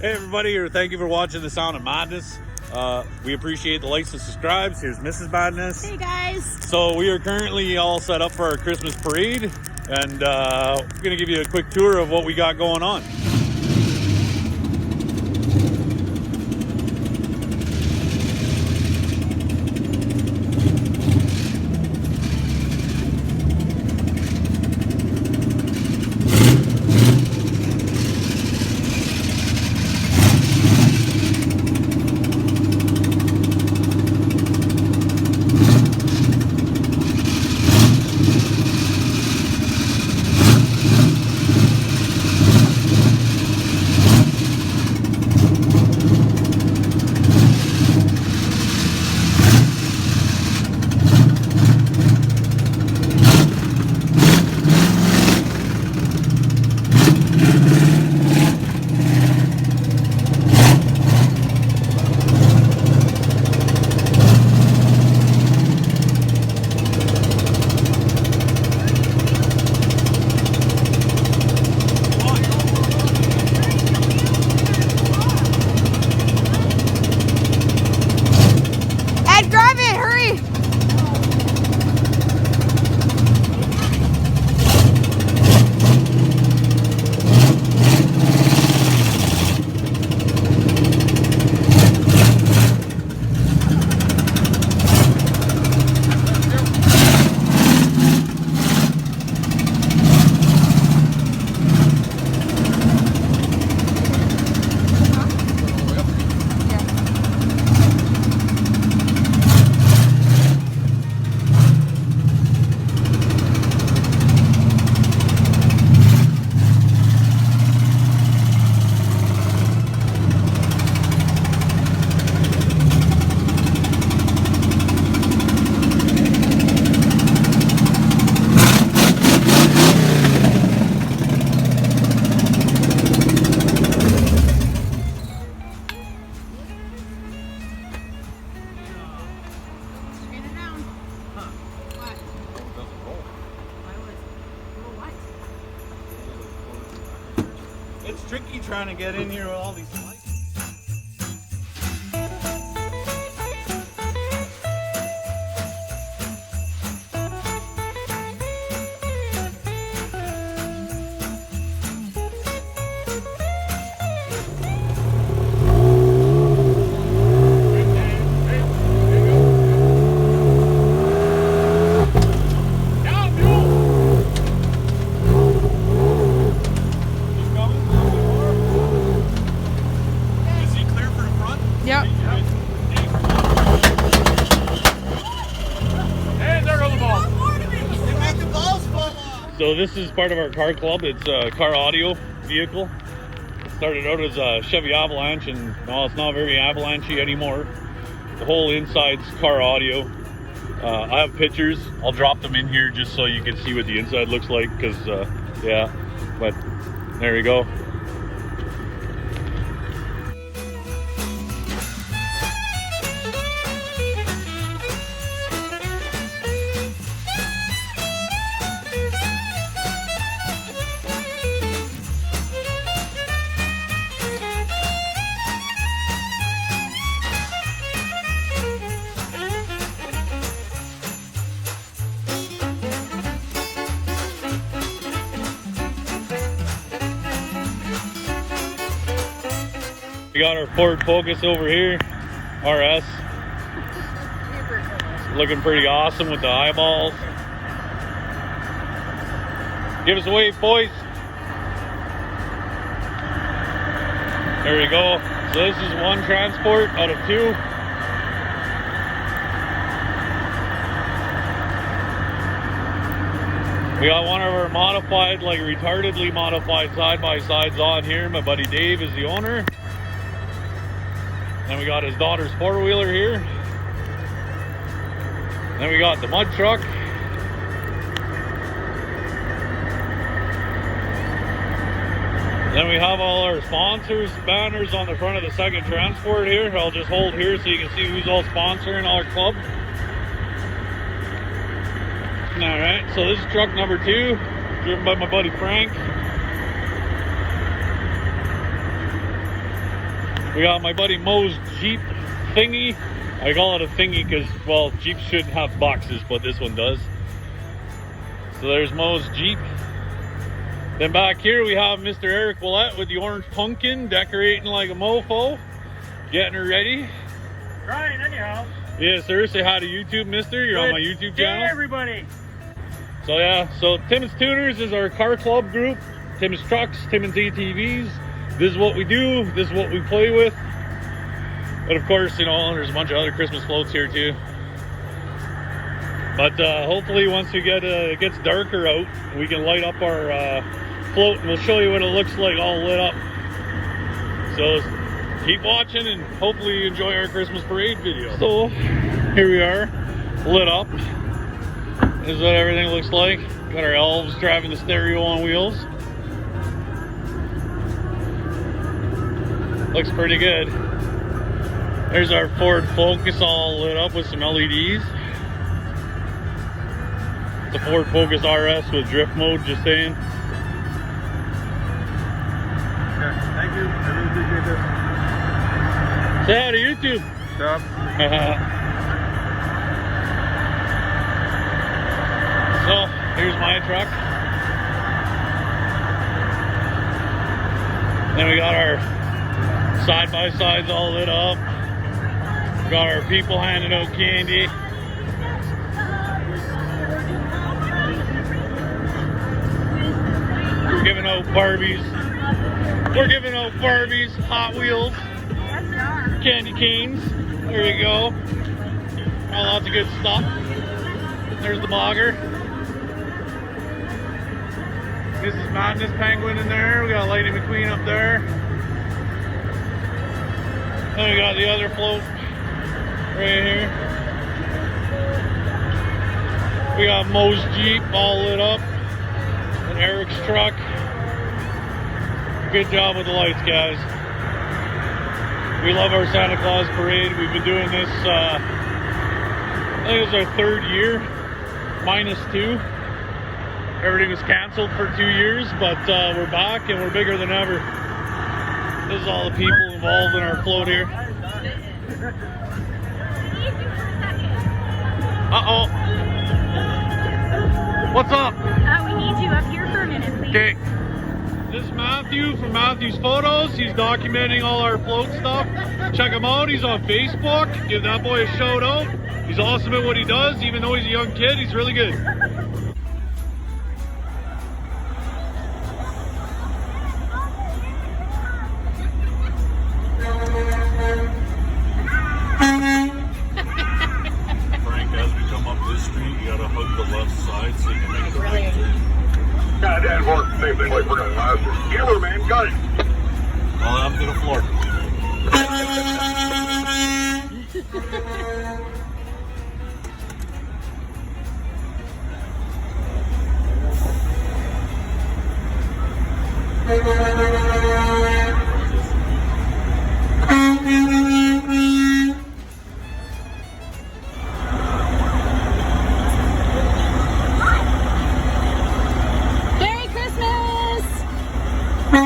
Hey everybody, or thank you for watching The Sound of Madness. We appreciate the likes and subscribes. Here's Mrs. Madness. Hey guys. So we are currently all set up for our Christmas parade, and we're gonna give you a quick tour of what we got going on. It's tricky trying to get in here with all these lights. So this is part of our car club. It's a car audio vehicle. It started out as a Chevy Avalanche, and no, it's not very avalanchy anymore. The whole inside's car audio. I have pictures. I'll drop them in here just so you can see what the inside looks like, because yeah, but there you go. We got our Ford Focus over here, RS. Looking pretty awesome with the eyeballs. Give us a wave, boys. There we go. So this is one transport out of two. We got one of our modified, like retardedly modified side-by-sides on here. My buddy Dave is the owner. Then we got his daughter's four-wheeler here. Then we got the mud truck. Then we have all our sponsors, banners on the front of the second transport here. I'll just hold here so you can see who's all sponsoring our club. Alright, so this is truck number 2, driven by my buddy Frank. We got my buddy Mo's Jeep thingy. I call it a thingy because, well, Jeeps shouldn't have boxes, but this one does. So there's Mo's Jeep. Then back here we have Mr. Eric Willette with the orange pumpkin, decorating like a mofo, getting her ready. Right, anyhow. Yes, sir. Say hi to YouTube, mister. You're on my YouTube channel. Hey, everybody. So yeah, so Timmins Tuners is our car club group. Timmins Trucks, Timmins ATVs. This is what we do. This is what we play with. But of course, you know, there's a bunch of other Christmas floats here too. But hopefully once we get it gets darker out, we can light up our float and we'll show you what it looks like all lit up. So keep watching and hopefully you enjoy our Christmas parade video. So here we are, lit up. This is what everything looks like. Got our elves driving the stereo on wheels. Looks pretty good. There's our Ford Focus all lit up with some LEDs. It's a Ford Focus RS with drift mode, just saying. Okay, thank you. I really appreciate this. Say hi to YouTube. Stop. So, here's my truck. Then we got our side-by-sides all lit up. Got our people handing out candy. We're giving out Barbies. We're giving out Barbies, Hot Wheels, candy canes. There you go. Oh, lots of good stuff. There's the bogger. This is Madness Penguin in there. We got Lightning McQueen up there. Then we got the other float right here. We got Mo's Jeep all lit up. And Eric's truck. Good job with the lights, guys. We love our Santa Claus parade. We've been doing this, I think it was our 3rd year, -2. Everything was canceled for 2 years, but we're back and we're bigger than ever. This is all the people involved in our float here. Uh-oh. What's up? We need you up here for a minute, please. Okay. This is Matthew from Matthew's Photos. He's documenting all our float stuff. Check him out. He's on Facebook. Give that boy a shout out. He's awesome at what he does. Even though he's a young kid, he's really good. Frank, as we come up this street, you gotta hug the left side so you can make the right turn. Yeah, Dad worked the same thing like we're gonna last year. Killer, man, got it. All down to the floor. Merry Christmas! I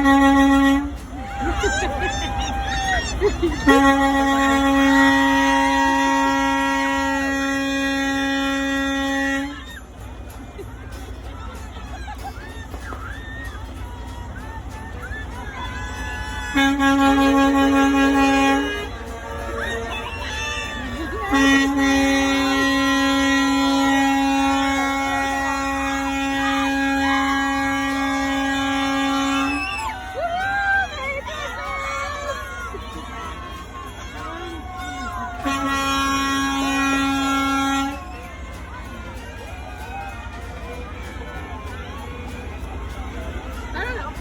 don't know.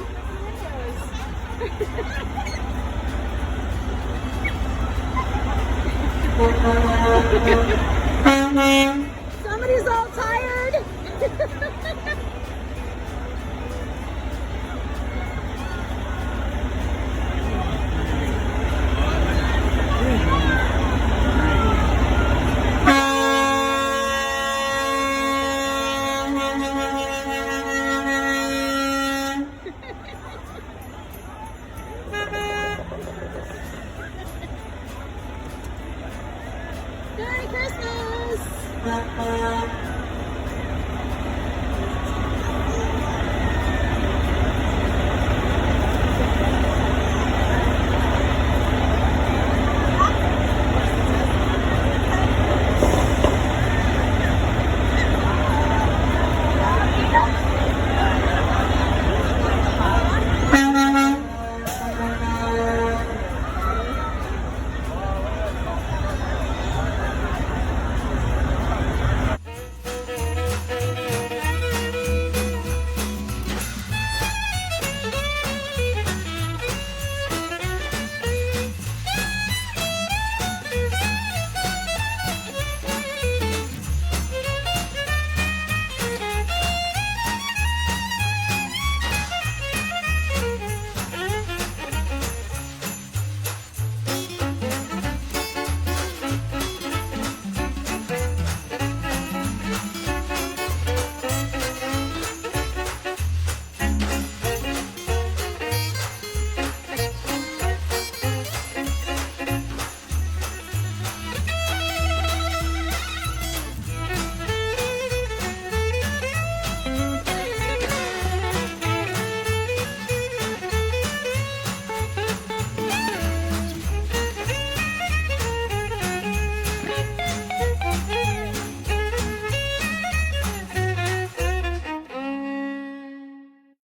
Put my windows.